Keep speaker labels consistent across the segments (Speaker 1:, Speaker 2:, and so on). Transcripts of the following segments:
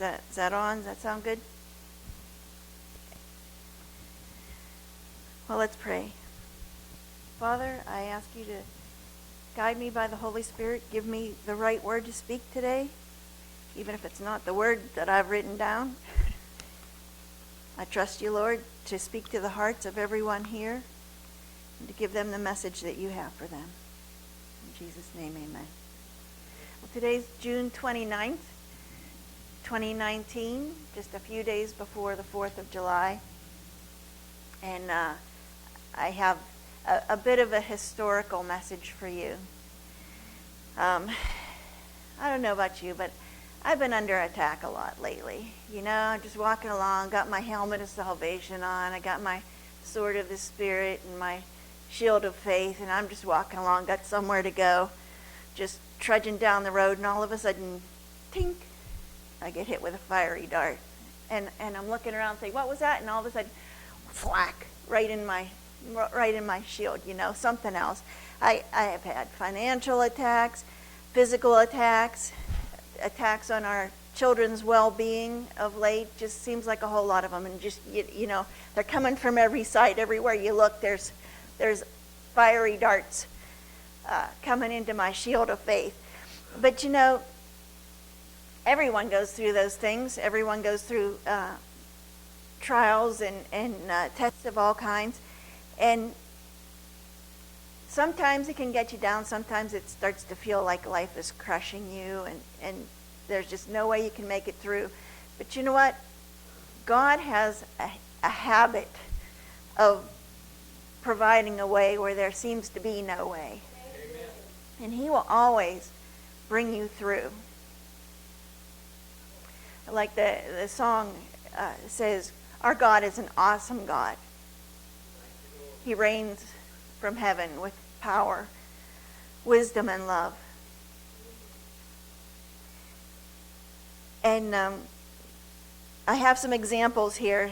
Speaker 1: Is that on? Does that sound good? Well, let's pray. Father, I ask you to guide me by the Holy Spirit. Give me the right word to speak today, even if it's not the word that I've written down. I trust you, Lord, to speak to the hearts of everyone here and to give them the message that you have for them. In Jesus' name, amen. Well, today's June 29th, 2019, just a few days before the 4th of July. And I have a bit of a historical message for you. I don't know about you, but I've been under attack a lot lately. You know, I'm just walking along, got my helmet of salvation on, I got my sword of the Spirit and my shield of faith, and I'm just walking along, got somewhere to go, just trudging down the road, and all of a sudden, tink, I get hit with a fiery dart. And I'm looking around thinking, what was that? And all of a sudden, thwack, right in my shield, you know, something else. I have had financial attacks, physical attacks on our children's well-being of late. Just seems like a whole lot of them, and just you know, they're coming from every side. Everywhere you look, there's fiery darts coming into my shield of faith. But you know, everyone goes through those things. Everyone goes through trials and tests of all kinds, and sometimes it can get you down. Sometimes it starts to feel like life is crushing you, and there's just no way you can make it through. But you know what? God has a habit of providing a way where there seems to be no way. Amen. And he will always bring you through. Like the song says, our God is an awesome God. He reigns from heaven with power, wisdom, and love. And I have some examples here.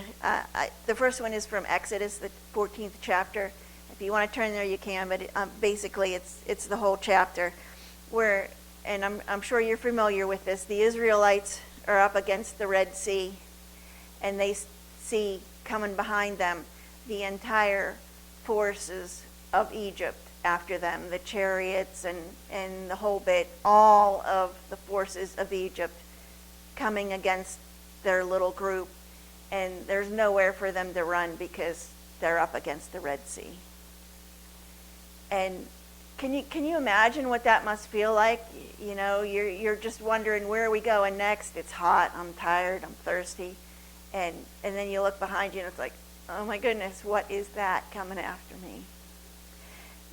Speaker 1: The first one is from Exodus, the 14th chapter. If you want to turn there, you can. But basically, it's the whole chapter. Where, and I'm sure you're familiar with this. The Israelites are up against the Red Sea, and they see coming behind them the entire forces of Egypt after them, the chariots and the whole bit, all of the forces of Egypt coming against their little group, and there's nowhere for them to run because they're up against the Red Sea. And can you imagine what that must feel like? You know, you're just wondering, where are we going next? It's hot, I'm tired, I'm thirsty, and then you look behind you and it's like, oh my goodness, what is that coming after me?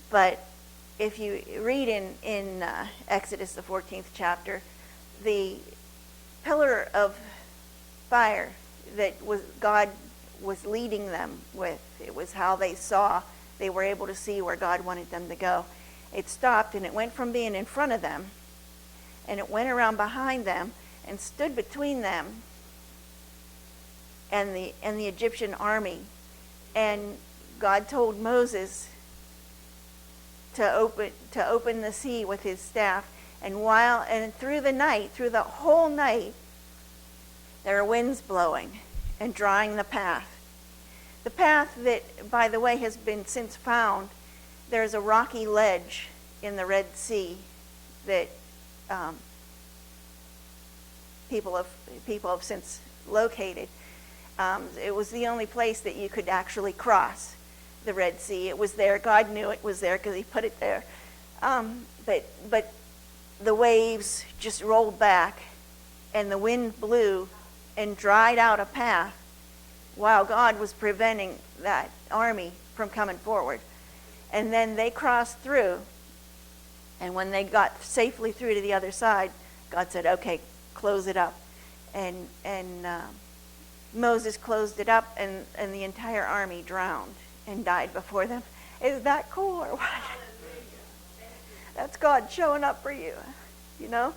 Speaker 1: But if you read in Exodus, the 14th chapter, the pillar of fire that God was leading them with, it was how they were able to see where God wanted them to go. It stopped, and it went from being in front of them, and it went around behind them and stood between them and the Egyptian army. And God told Moses to open the sea with his staff, and through the whole night, there are winds blowing and drying the path. The path that, by the way, has been since found. There's a rocky ledge in the Red Sea that people have since located. It was the only place that you could actually cross the Red Sea. It was there. God knew it was there because he put it there. But the waves just rolled back, and the wind blew and dried out a path while God was preventing that army from coming forward. And then they crossed through, and when they got safely through to the other side, God said, okay, close it up. And Moses closed it up, and the entire army drowned and died before them. Is that cool or what? That's God showing up for you, you know?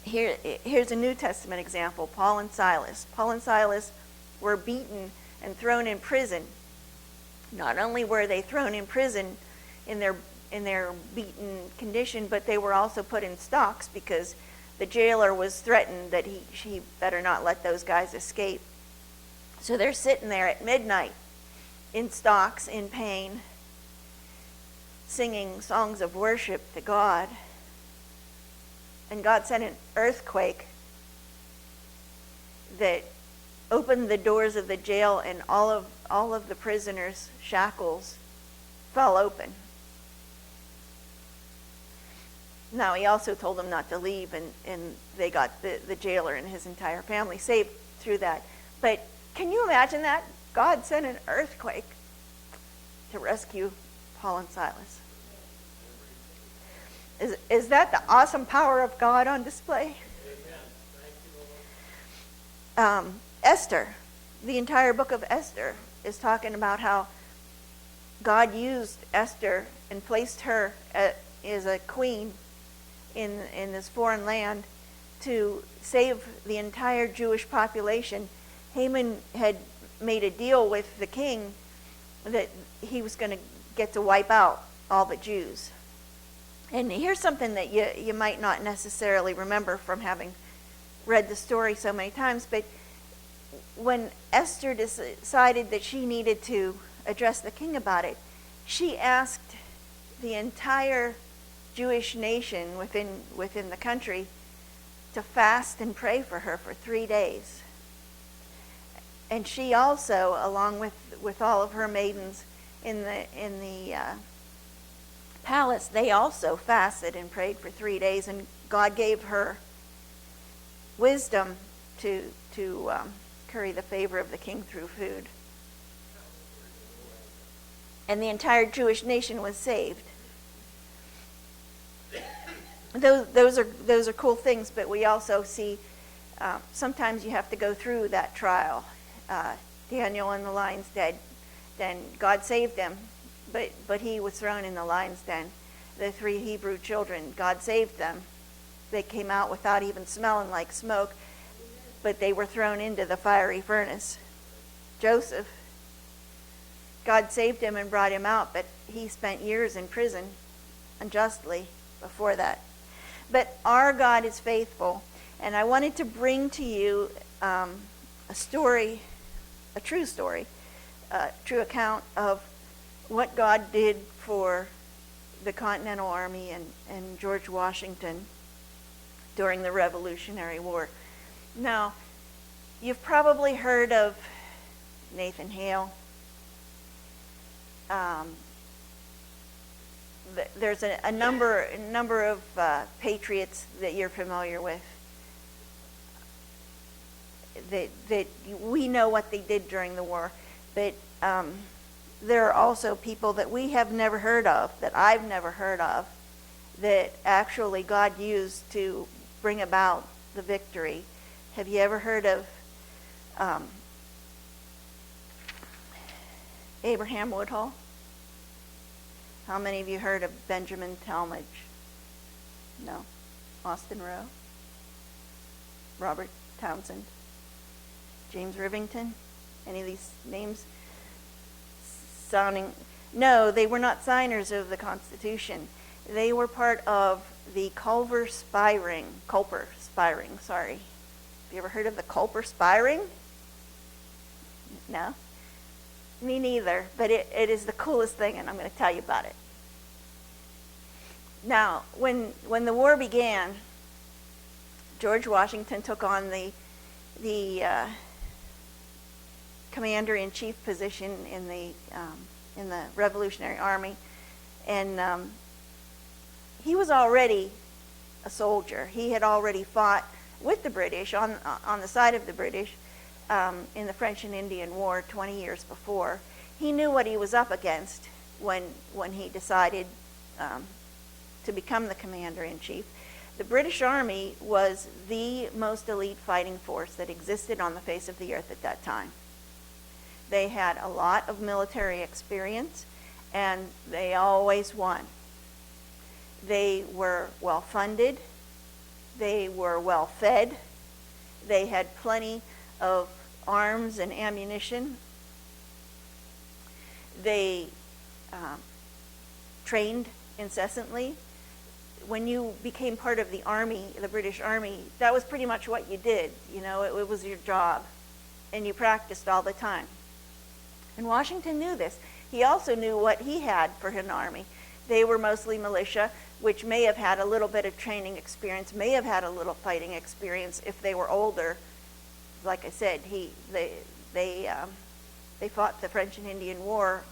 Speaker 1: Here's a New Testament example, Paul and Silas. Paul and Silas were beaten and thrown in prison. Not only were they thrown in prison in their beaten condition, but they were also put in stocks because the jailer was threatened that he better not let those guys escape. So they're sitting there at midnight in stocks, in pain, singing songs of worship to God. And God sent an earthquake that opened the doors of the jail, and all of the prisoners' shackles fell open. Now, he also told them not to leave, and they got the jailer and his entire family saved through that. But can you imagine that? God sent an earthquake to rescue Paul and Silas. Is that the awesome power of God on display? Esther, the entire book of Esther is talking about how God used Esther and placed her as a queen in this foreign land to save the entire Jewish population. Haman had made a deal with the king that he was going to get to wipe out all the Jews. And here's something that you might not necessarily remember from having read the story so many times, but when Esther decided that she needed to address the king about it, she asked the entire Jewish nation within the country to fast and pray for her for 3 days. And she also, along with all of her maidens in the palace, they also fasted and prayed for 3 days, and God gave her wisdom to curry the favor of the king through food. And the entire Jewish nation was saved. Those are cool things, but we also see sometimes you have to go through that trial. Daniel in the lion's den, then God saved him, but he was thrown in the lion's den. The 3 Hebrew children, God saved them. They came out without even smelling like smoke, but they were thrown into the fiery furnace. Joseph, God saved him and brought him out, but he spent years in prison unjustly before that. But our God is faithful, and I wanted to bring to you a story, a true story, a true account of what God did for the Continental Army and George Washington during the Revolutionary War. Now, you've probably heard of Nathan Hale. There's a number of patriots that you're familiar with that we know what they did during the war, but there are also people that we have never heard of, that I've never heard of, that actually God used to bring about the victory. Have you ever heard of Abraham Woodhull? How many of you heard of Benjamin Talmadge? No. Austin Rowe? Robert Townsend? James Rivington? Any of these names sounding? No, they were not signers of the Constitution. They were part of the Culper Spiring. Have you ever heard of the Culper Spiring? No? Me neither, but it is the coolest thing, and I'm going to tell you about it. Now, when the war began, George Washington took on the commander-in-chief position in the Revolutionary Army, and he was already a soldier. He had already fought with the British on the side of the British in the French and Indian War 20 years before. He knew what he was up against when he decided to become the commander-in-chief. The British Army was the most elite fighting force that existed on the face of the earth at that time. They had a lot of military experience, and they always won. They were well funded. They were well fed. They had plenty of arms and ammunition. They trained incessantly. when you became part of the army, the British Army, that was pretty much what you did. You know, it was your job, and you practiced all the time. And Washington knew this. He also knew what he had for an army. They were mostly militia, which may have had a little bit of training experience, may have had a little fighting experience if they were older. Like I said, they fought the French and Indian War,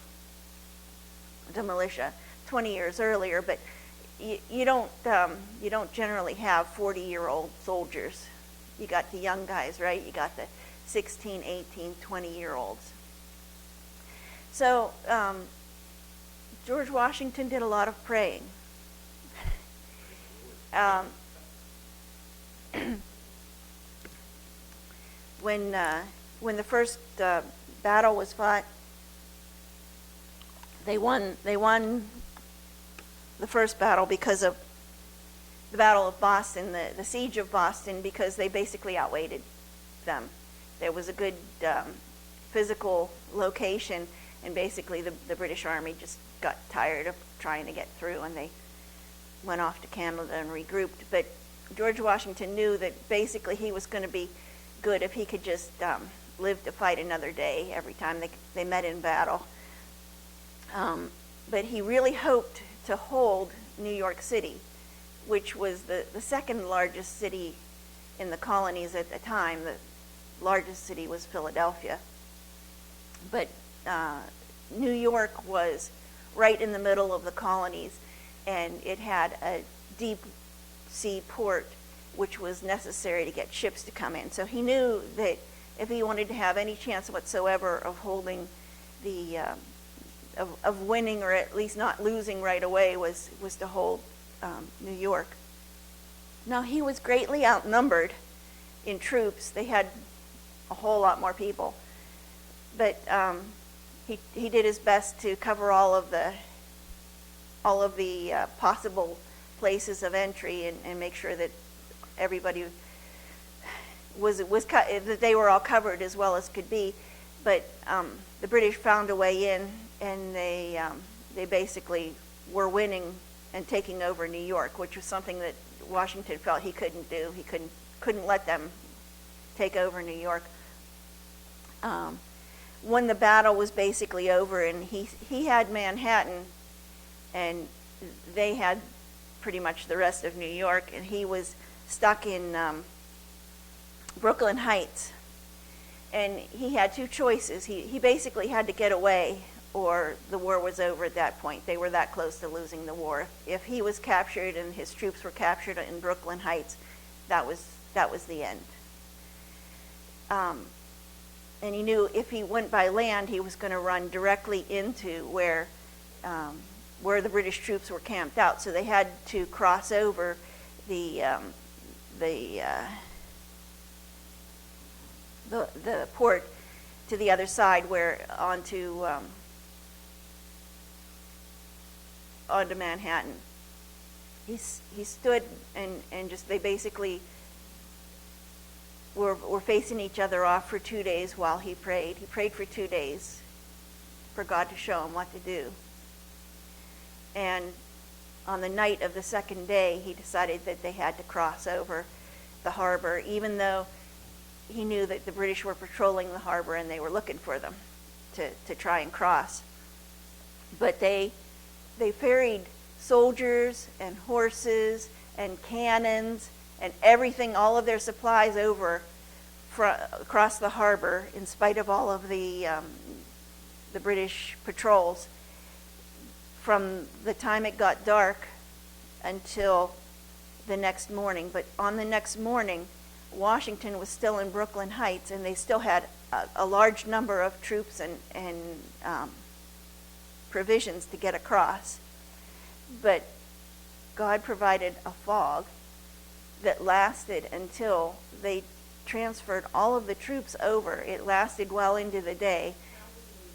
Speaker 1: the militia, 20 years earlier, but you don't generally have 40-year-old soldiers. You got the young guys, right? You got the 16, 18, 20-year-olds. So George Washington did a lot of praying. When the first battle was fought, they won the first battle because of the Battle of Boston, the siege of Boston, because they basically outweighed them. There was a good physical location, and basically the British Army just got tired of trying to get through, and they went off to Canada and regrouped. But George Washington knew that basically he was going to be good if he could just live to fight another day every time they met in battle. But he really hoped to hold New York City, which was the second largest city in the colonies at the time. The largest city was Philadelphia. But New York was right in the middle of the colonies, and it had a deep sea port which was necessary to get ships to come in. So he knew that if he wanted to have any chance whatsoever of holding of winning, or at least not losing right away, was to hold New York. Now, he was greatly outnumbered in troops. They had a whole lot more people, but he did his best to cover all of the possible places of entry and make sure that everybody that they were all covered as well as could be. But the British found a way in, and they basically were winning and taking over New York, which was something that Washington felt he couldn't do. He couldn't let them take over New York. When the battle was basically over, and he had Manhattan, and they had pretty much the rest of New York, and he was stuck in Brooklyn Heights. And he had two choices. He basically had to get away, or the war was over at that point. They were that close to losing the war. If he was captured and his troops were captured in Brooklyn Heights, that was the end. And he knew if he went by land, he was going to run directly into where the British troops were camped out. So they had to cross over the port to the other side, where onto Manhattan. He stood and just, they basically were facing each other off for 2 days while he prayed. He prayed for 2 days for God to show him what to do. And on the night of the second day, he decided that they had to cross over the harbor, even though he knew that the British were patrolling the harbor and they were looking for them to try and cross. But they ferried soldiers and horses and cannons and everything, all of their supplies over across the harbor, in spite of all of the British patrols, from the time it got dark until the next morning. But on the next morning, Washington was still in Brooklyn Heights, and they still had a large number of troops and provisions to get across. But God provided a fog that lasted until they transferred all of the troops over. It lasted well into the day,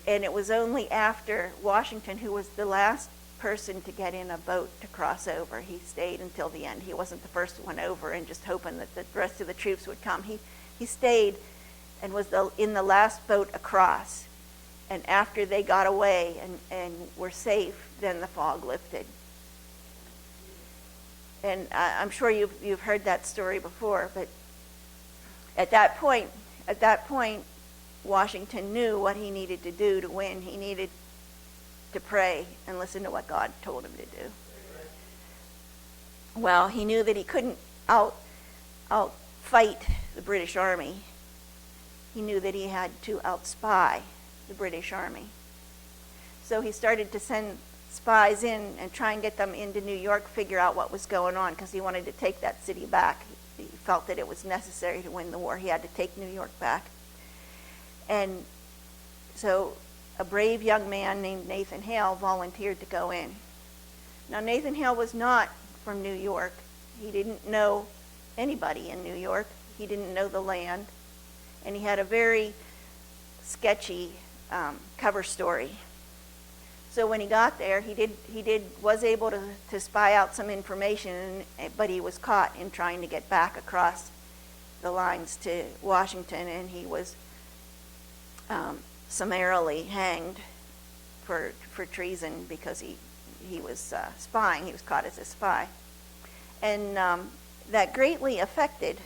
Speaker 1: and it was only after Washington, who was the last person to get in a boat to cross over, he stayed until the end. He wasn't the first one over and just hoping that the rest of the troops would come. He stayed and was in the last boat across. And after they got away and were safe, then the fog lifted. And I'm sure you've heard that story before, but at that point, Washington knew what he needed to do to win. He needed to pray and listen to what God told him to do. Well, he knew that he couldn't outfight the British Army. He knew that he had to outspy the British Army. So he started to send spies in and try and get them into New York, figure out what was going on, because he wanted to take that city back. He felt that it was necessary to win the war. He had to take New York back. And so a brave young man named Nathan Hale volunteered to go in. Now, Nathan Hale was not from New York. He didn't know anybody in New York. He didn't know the land. And he had a very sketchy cover story. So when he got there, was able to spy out some information, but he was caught in trying to get back across the lines to Washington, and he was summarily hanged for treason because he was spying. He was caught as a spy. And that greatly affected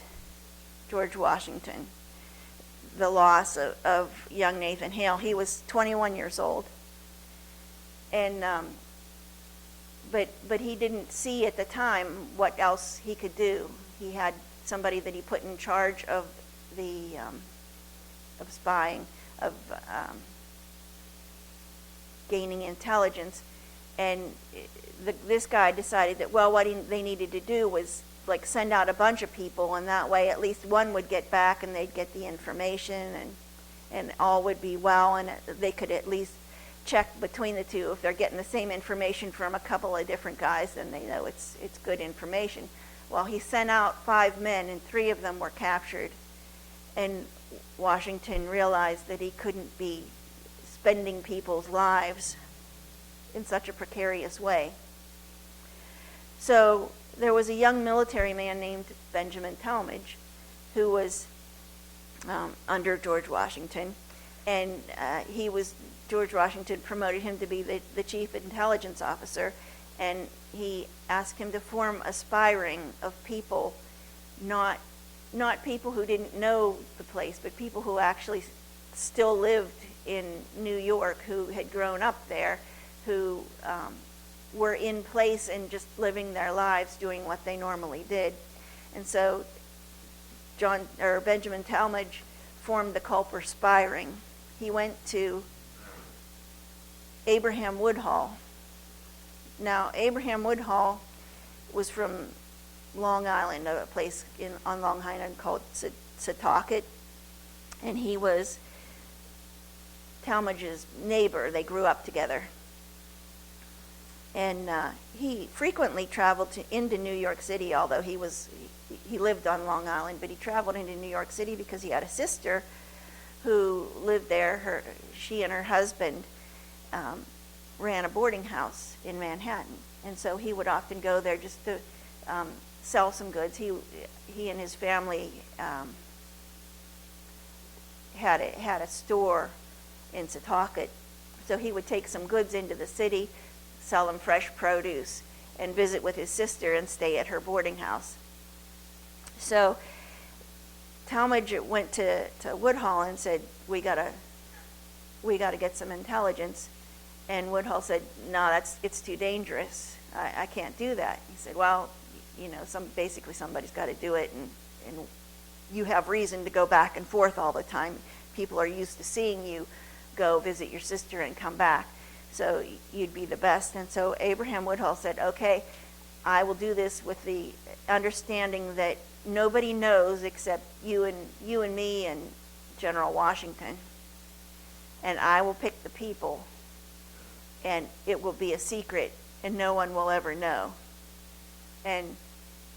Speaker 1: George Washington, the loss of young Nathan Hale. He was 21 years old. And but he didn't see at the time what else he could do. He had somebody that he put in charge of the of spying, of gaining intelligence, and this guy decided that what they needed to do was like send out a bunch of people, and that way at least one would get back and they'd get the information, and all would be well, and they could at least check between the two. If they're getting the same information from a couple of different guys, then they know it's good information. Well, he sent out 5 men, and 3 of them were captured. And Washington realized that he couldn't be spending people's lives in such a precarious way. So there was a young military man named Benjamin Talmadge who was under George Washington, and George Washington promoted him to be the chief intelligence officer, and he asked him to form a spy ring of people, not people who didn't know the place, but people who actually still lived in New York, who had grown up there, who were in place and just living their lives, doing what they normally did. And so Benjamin Talmadge formed the Culper Spy Ring. He went to Abraham Woodhull. Now, Abraham Woodhull was from Long Island, a place on Long Island called Setauket, and he was Talmadge's neighbor. They grew up together. And he frequently traveled into New York City, although he lived on Long Island, but he traveled into New York City because he had a sister who lived there. She and her husband ran a boarding house in Manhattan, and so he would often go there just to sell some goods. He and his family had a store in Setauket, so he would take some goods into the city, sell them fresh produce, and visit with his sister and stay at her boarding house. So Talmadge went to Woodhull and said, we gotta get some intelligence. And Woodhull said, no, it's too dangerous. I can't do that. He said, well, basically somebody's got to do it, and you have reason to go back and forth all the time. People are used to seeing you go visit your sister and come back, so you'd be the best. And so Abraham Woodhull said, okay, I will do this with the understanding that nobody knows except you and me and General Washington, and I will pick the people, and it will be a secret, and no one will ever know. And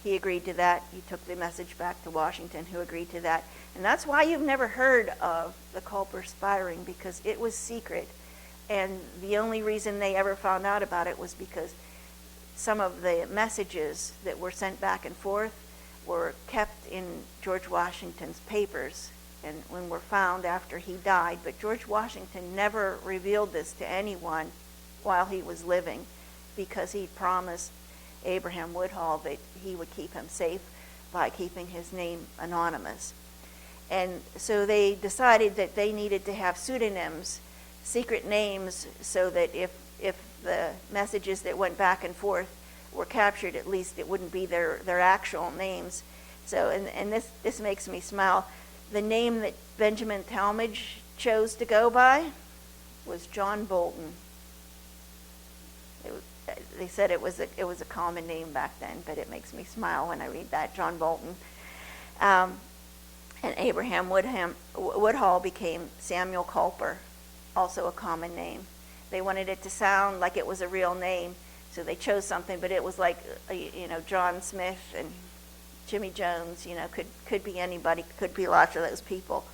Speaker 1: he agreed to that. He took the message back to Washington, who agreed to that. And that's why you've never heard of the Culper Spy Ring, because it was secret. And the only reason they ever found out about it was because some of the messages that were sent back and forth were kept in George Washington's papers and when were found after he died. But George Washington never revealed this to anyone while he was living, because he promised Abraham Woodhull that he would keep him safe by keeping his name anonymous. And so they decided that they needed to have pseudonyms, secret names, so that if the messages that went back and forth were captured, at least it wouldn't be their actual names. So, and this makes me smile. The name that Benjamin Talmage chose to go by was John Bolton. They said it was a common name back then, but it makes me smile when I read that, John Bolton. And Abraham Woodhull became Samuel Culper, also a common name. They wanted it to sound like it was a real name, so they chose something, but it was like, John Smith and Jimmy Jones, could be anybody, could be lots of those people.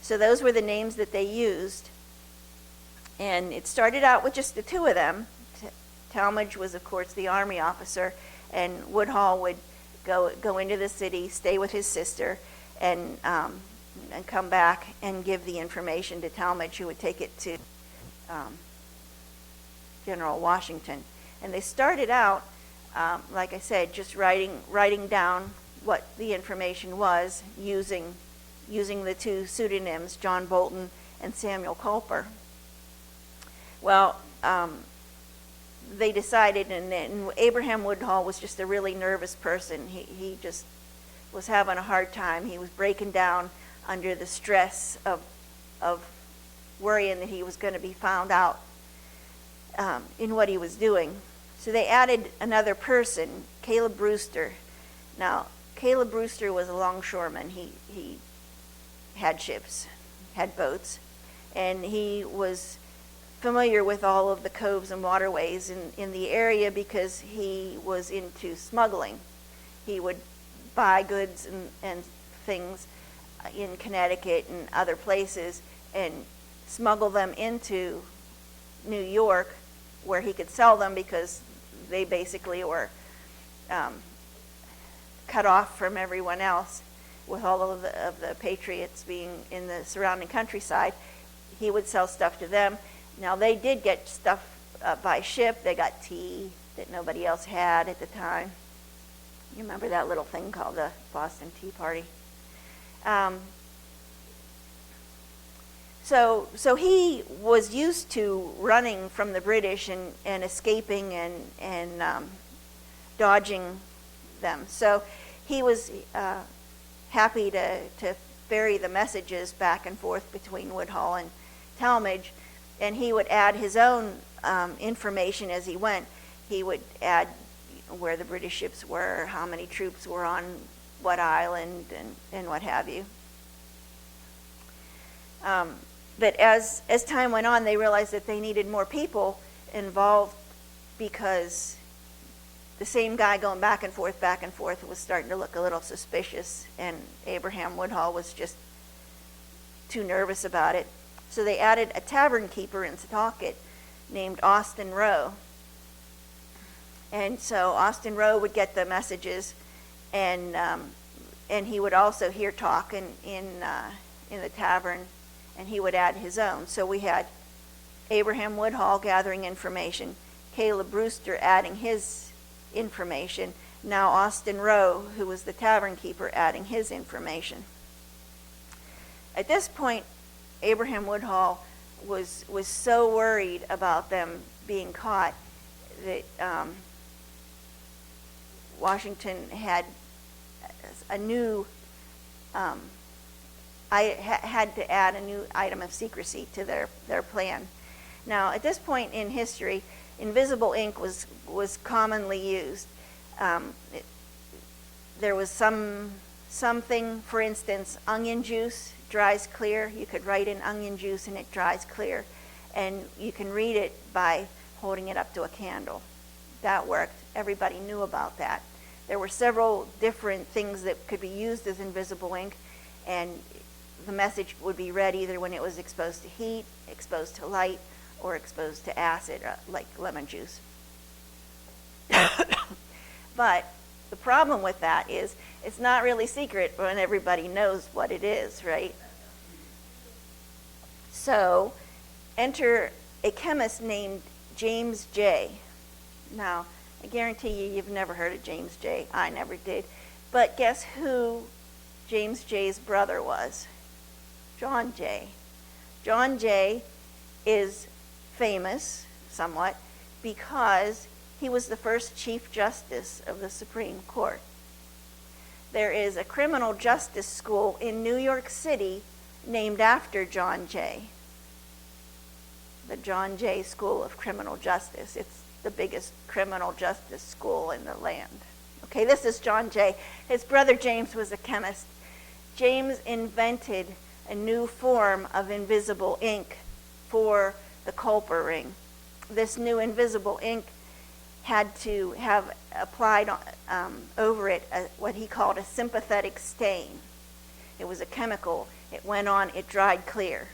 Speaker 1: So those were the names that they used. And it started out with just the two of them. Talmage was, of course, the army officer, and Woodhull would go into the city, stay with his sister, and come back and give the information to Talmage, who would take it to General Washington. And they started out, like I said, just writing down what the information was, using the two pseudonyms, John Bolton and Samuel Culper. Well, they decided, and Abraham Woodhull was just a really nervous person. He just was having a hard time. He was breaking down under the stress of worrying that he was going to be found out in what he was doing. So they added another person, Caleb Brewster. Now, Caleb Brewster was a longshoreman. He had ships, had boats, and he was familiar with all of the coves and waterways in the area because he was into smuggling. He would buy goods and things in Connecticut and other places and smuggle them into New York, where he could sell them because they basically were cut off from everyone else, with all of the patriots being in the surrounding countryside. He would sell stuff to them. Now, they did get stuff by ship. They got tea that nobody else had at the time. You remember that little thing called the Boston Tea Party? So he was used to running from the British and escaping and dodging them. So he was happy to ferry the messages back and forth between Woodhull and Talmage, and he would add his own information as he went. He would add where the British ships were, how many troops were on what island, and what have you. But as time went on, they realized that they needed more people involved because the same guy going back and forth was starting to look a little suspicious, and Abraham Woodhull was just too nervous about it. So they added a tavern keeper in Setauket named Austin Rowe. And so Austin Rowe would get the messages, and he would also hear talk in the tavern, and he would add his own. So we had Abraham Woodhull gathering information, Caleb Brewster adding his information, now Austin Rowe, who was the tavern keeper, adding his information. At this point, Abraham Woodhull was so worried about them being caught that Washington had a new had to add a new item of secrecy to their plan. Now, at this point in history, invisible ink was commonly used. There was something, for instance, onion juice dries clear. You could write in onion juice and it dries clear, and you can read it by holding it up to a candle. That worked. Everybody knew about that. There were several different things that could be used as invisible ink, and the message would be read either when it was exposed to heat, exposed to light, or exposed to acid, like lemon juice. But the problem with that is it's not really secret when everybody knows what it is, right? So enter a chemist named James Jay. Now, I guarantee you've never heard of James Jay. I never did. But guess who James Jay's brother was? John Jay. John Jay is famous, somewhat, because he was the first Chief Justice of the Supreme Court. There is a criminal justice school in New York City named after John Jay. The John Jay School of Criminal Justice. It's the biggest criminal justice school in the land. Okay, this is John Jay. His brother James was a chemist. James invented a new form of invisible ink for the Culper ring. This new invisible ink had to have applied over it what he called a sympathetic stain. It was a chemical. It went on, it dried clear.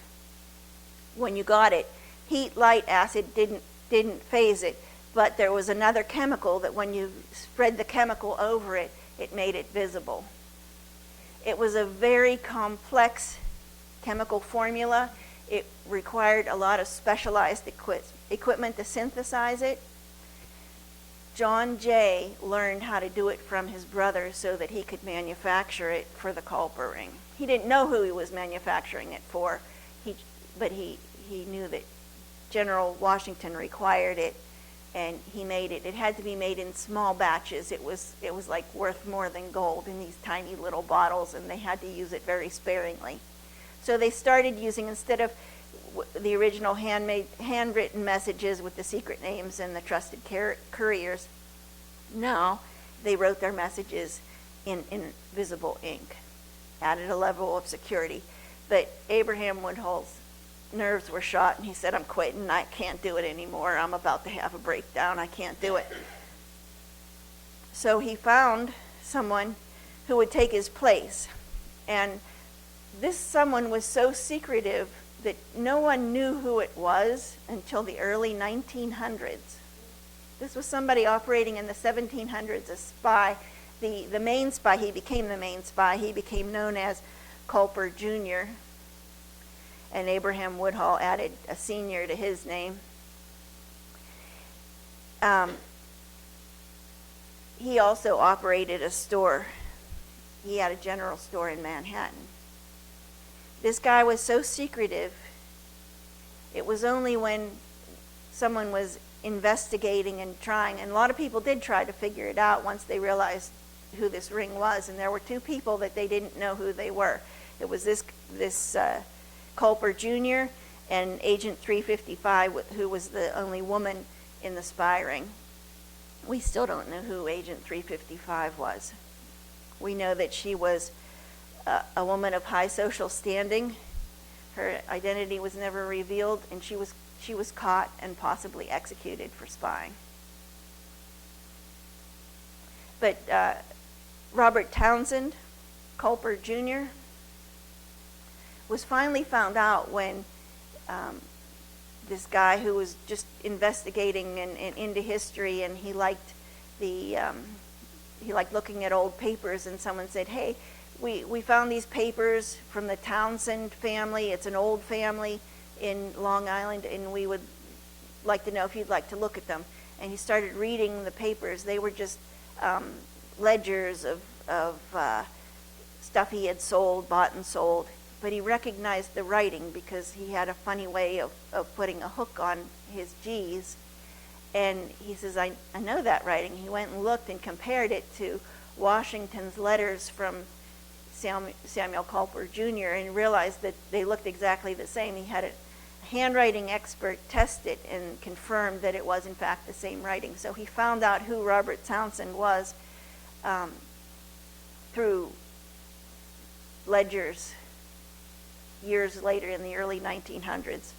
Speaker 1: When you got it, heat, light, acid didn't phase it, but there was another chemical that when you spread the chemical over it, it made it visible. It was a very complex chemical formula. It required a lot of specialized equipment to synthesize it. John Jay learned how to do it from his brother so that he could manufacture it for the Culper ring. He didn't know who he was manufacturing it for, but he knew that General Washington required it, and he made it. It had to be made in small batches. It was like worth more than gold in these tiny little bottles, and they had to use it very sparingly. So they started using, instead of the original handwritten messages with the secret names and the trusted couriers, now they wrote their messages in invisible ink, added a level of security. But Abraham Woodhull's nerves were shot, and he said, I'm quitting. I can't do it anymore. I'm about to have a breakdown. I can't do it. So he found someone who would take his place. And this someone was so secretive that no one knew who it was until the early 1900s. This was somebody operating in the 1700s, a spy. The main spy, he became the main spy. He became known as Culper Jr., and Abraham Woodhull added a senior to his name. He also operated a store. He had a general store in Manhattan. This guy was so secretive, it was only when someone was investigating and trying, and a lot of people did try to figure it out once they realized who this ring was, and there were two people that they didn't know who they were. It was this Culper Jr. and Agent 355, who was the only woman in the spy ring. We still don't know who Agent 355 was. We know that she was a woman of high social standing. Her identity was never revealed, and she was caught and possibly executed for spying. But Robert Townsend, Culper Jr., was finally found out when this guy who was just investigating and into history, and he liked looking at old papers, and someone said, hey, we found these papers from the Townsend family. It's an old family in Long Island, and we would like to know if you'd like to look at them. And he started reading the papers. They were just ledgers of stuff he had bought and sold. But he recognized the writing because he had a funny way of putting a hook on his G's. And he says, I know that writing. He went and looked and compared it to Washington's letters from Samuel Culper Jr. and realized that they looked exactly the same. He had a handwriting expert test it and confirmed that it was in fact the same writing. So he found out who Robert Townsend was through ledgers years later in the early 1900s.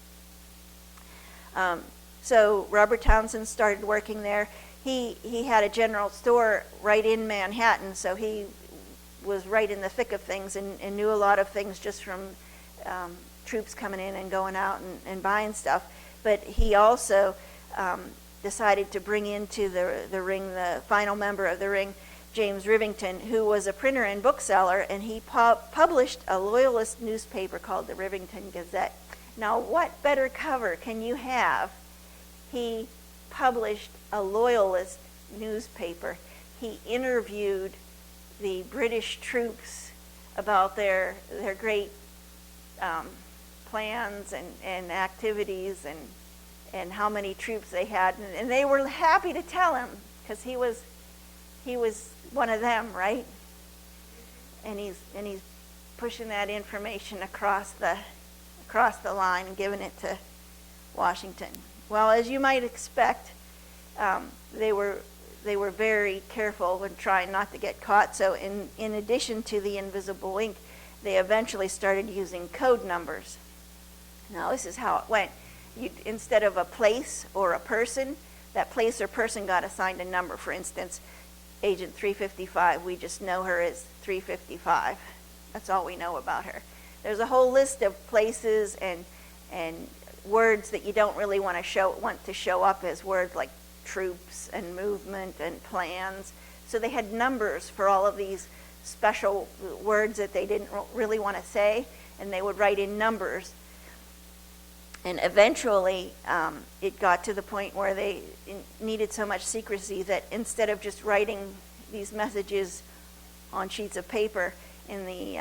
Speaker 1: So Robert Townsend started working there. He had a general store right in Manhattan, so he was right in the thick of things and knew a lot of things just from troops coming in and going out and buying stuff. But he also decided to bring into the ring the final member of the ring, James Rivington, who was a printer and bookseller, and he published a Loyalist newspaper called the Rivington Gazette. Now, what better cover can you have? He published a Loyalist newspaper. He interviewed the British troops about their great plans and activities and how many troops they had, and they were happy to tell him because he was one of them, right? And he's pushing that information across the line and giving it to Washington. Well, as you might expect, they were very careful when trying not to get caught. So in addition to the invisible ink, they eventually started using code numbers. Now this is how it went. Instead of a place or a person, that place or person got assigned a number. For instance, Agent 355, we just know her as 355. That's all we know about her. There's a whole list of places and words that you don't really want to show up as words like troops and movement and plans. So they had numbers for all of these special words that they didn't really want to say, and they would write in numbers. And eventually, it got to the point where they needed so much secrecy that instead of just writing these messages on sheets of paper in the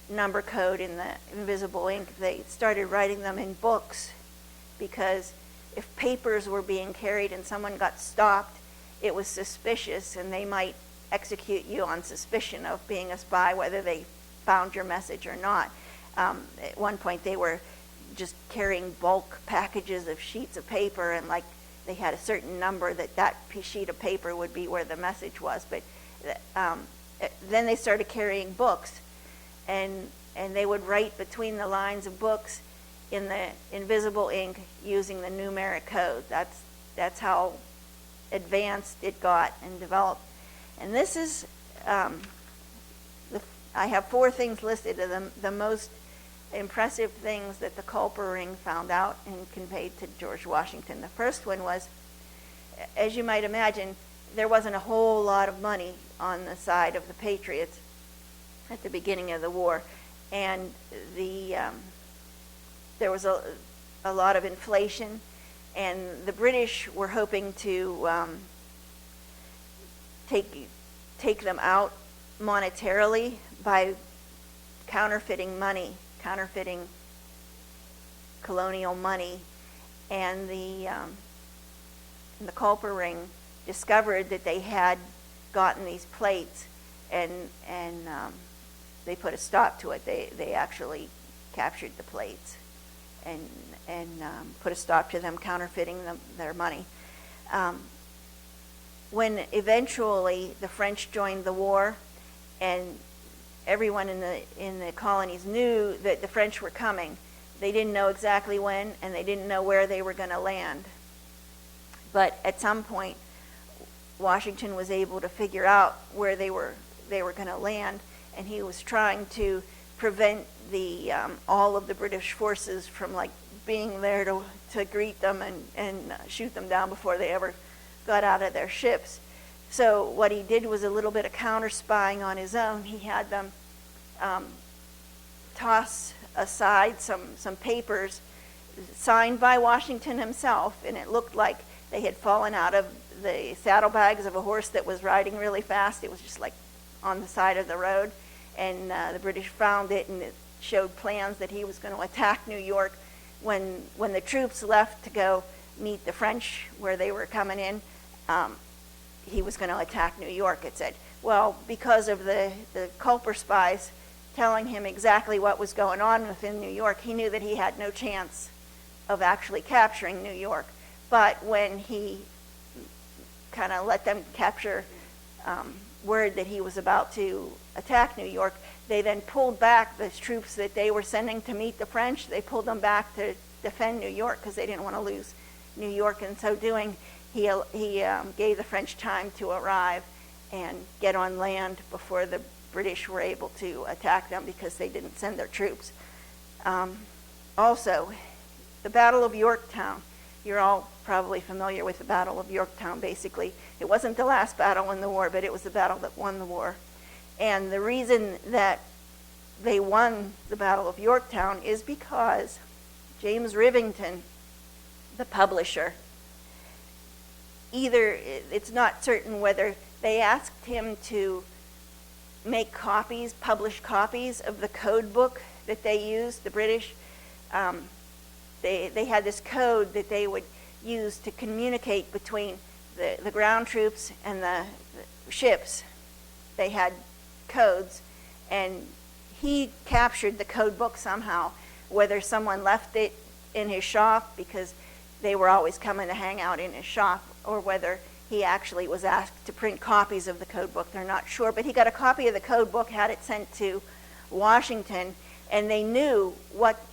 Speaker 1: number code in the invisible ink, they started writing them in books, because if papers were being carried and someone got stopped, it was suspicious, and they might execute you on suspicion of being a spy, whether they found your message or not. At one point, they were just carrying bulk packages of sheets of paper, and like they had a certain number that sheet of paper would be where the message was. But then they started carrying books, and they would write between the lines of books in the invisible ink using the numeric code. That's how advanced it got and developed. And this is, I have 4 things listed of the most impressive things that the Culper Ring found out and conveyed to George Washington. The first one was, as you might imagine, there wasn't a whole lot of money on the side of the Patriots at the beginning of the war, and there was a lot of inflation, and the British were hoping to take them out monetarily by counterfeiting colonial money, and the Culper Ring discovered that they had gotten these plates, and they put a stop to it. They actually captured the plates and put a stop to them counterfeiting their money. When eventually the French joined the war, and everyone in the colonies knew that the French were coming, they didn't know exactly when, and they didn't know where they were going to land. But at some point, Washington was able to figure out where they were going to land, and he was trying to prevent all of the British forces from being there to greet them and shoot them down before they ever got out of their ships. So what he did was a little bit of counter spying on his own. He had them toss aside some papers signed by Washington himself, and it looked like they had fallen out of the saddlebags of a horse that was riding really fast. It was just on the side of the road, and the British found it, and it showed plans that he was going to attack New York. When the troops left to go meet the French where they were coming in, he was going to attack New York, it said. Well, because of the Culper spies telling him exactly what was going on within New York, he knew that he had no chance of actually capturing New York. But when he kind of let them capture word that he was about to attack New York, they then pulled back the troops that they were sending to meet the French. They pulled them back to defend New York because they didn't want to lose New York. In so doing, he gave the French time to arrive and get on land before the British were able to attack them, because they didn't send their troops. Also, the Battle of Yorktown. You're all probably familiar with the Battle of Yorktown, basically. It wasn't the last battle in the war, but it was the battle that won the war. And the reason that they won the Battle of Yorktown is because James Rivington, the publisher, either it's not certain whether they asked him to make copies, publish copies of the code book that they used, the British. They had this code that they would use to communicate between the ground troops and the ships. They had codes, and he captured the code book somehow, whether someone left it in his shop because they were always coming to hang out in his shop, or whether he actually was asked to print copies of the code book. They're not sure, but he got a copy of the code book, had it sent to Washington, and they knew what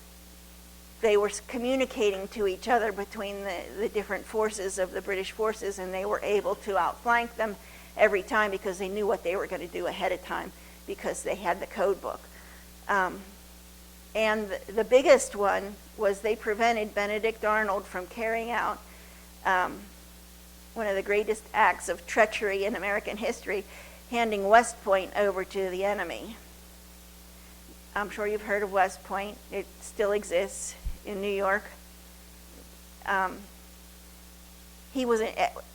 Speaker 1: they were communicating to each other between the different forces of the British forces, and they were able to outflank them every time because they knew what they were going to do ahead of time because they had the code book. And the biggest one was they prevented Benedict Arnold from carrying out one of the greatest acts of treachery in American history, handing West Point over to the enemy. I'm sure you've heard of West Point. It still exists in New York.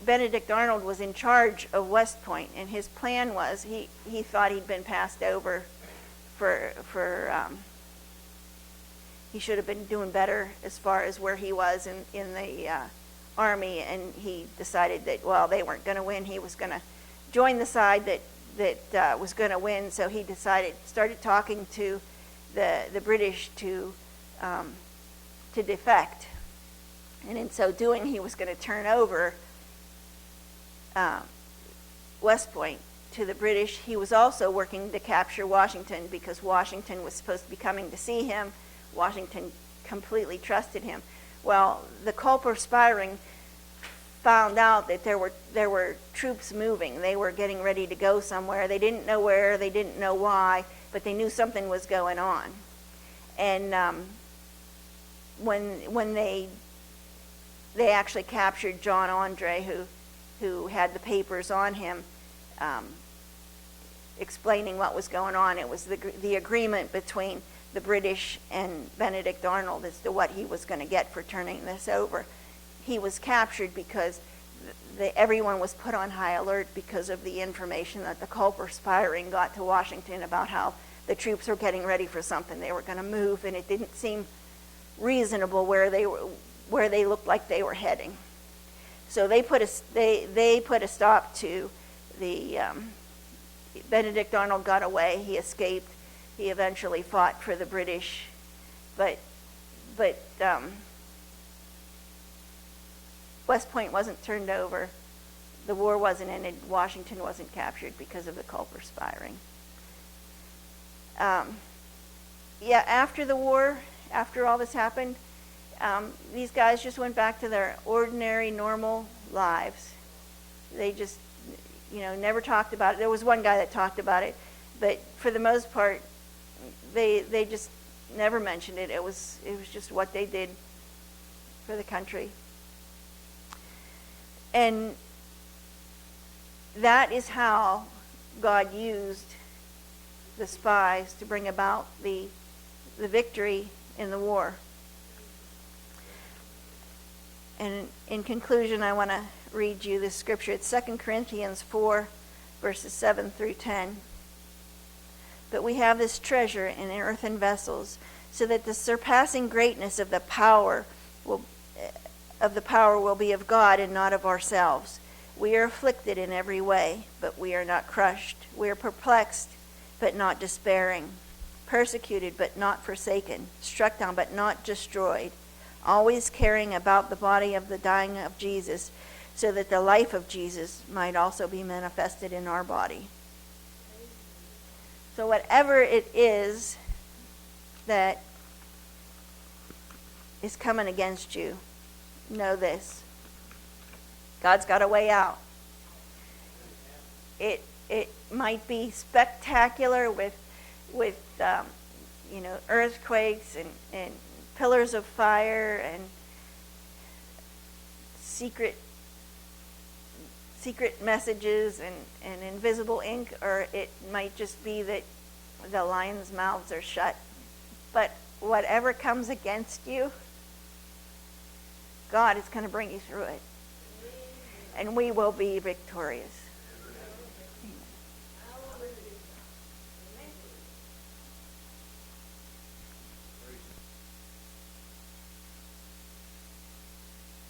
Speaker 1: Benedict Arnold was in charge of West Point, and his plan was he thought he'd been passed over for he should have been doing better as far as where he was in the army, and he decided that, well, they weren't going to win. He was going to join the side that was going to win, so he started talking to the British to defect. And in so doing, he was going to turn over West Point to the British. He was also working to capture Washington because Washington was supposed to be coming to see him. Washington completely trusted him. Well, the Culper Spiring found out that there were troops moving. They were getting ready to go somewhere. They didn't know where, they didn't know why, but they knew something was going on. And when they actually captured John Andre, who had the papers on him explaining what was going on. It was the agreement between the British and Benedict Arnold as to what he was going to get for turning this over. He was captured because everyone was put on high alert because of the information that the Culper Spiring got to Washington about how the troops were getting ready for something. They were going to move, and it didn't seem reasonable where they looked like they were heading. So they put a stop to the Benedict Arnold got away. He escaped. He eventually fought for the British, but West Point wasn't turned over. The war wasn't ended. Washington wasn't captured because of the Culper Spiring. After the war, after all this happened, these guys just went back to their ordinary, normal lives. They just, never talked about it. There was one guy that talked about it, but for the most part, they just never mentioned it. It was just what they did for the country. And that is how God used the spies to bring about the victory in the war. And in conclusion, I want to read you this scripture. It's 2 Corinthians 4, verses 7 through 10. But we have this treasure in earthen vessels, so that the surpassing greatness of the power will be of God and not of ourselves. We are afflicted in every way, but we are not crushed. We are perplexed, but not despairing. Persecuted, but not forsaken. Struck down, but not destroyed. Always carrying about the body of the dying of Jesus, so that the life of Jesus might also be manifested in our body. So whatever it is that is coming against you, know this: God's got a way out. It might be spectacular with earthquakes and pillars of fire and secret messages and invisible ink, or it might just be that the lions' mouths are shut. But whatever comes against you, God is going to bring you through it. and we will be victorious.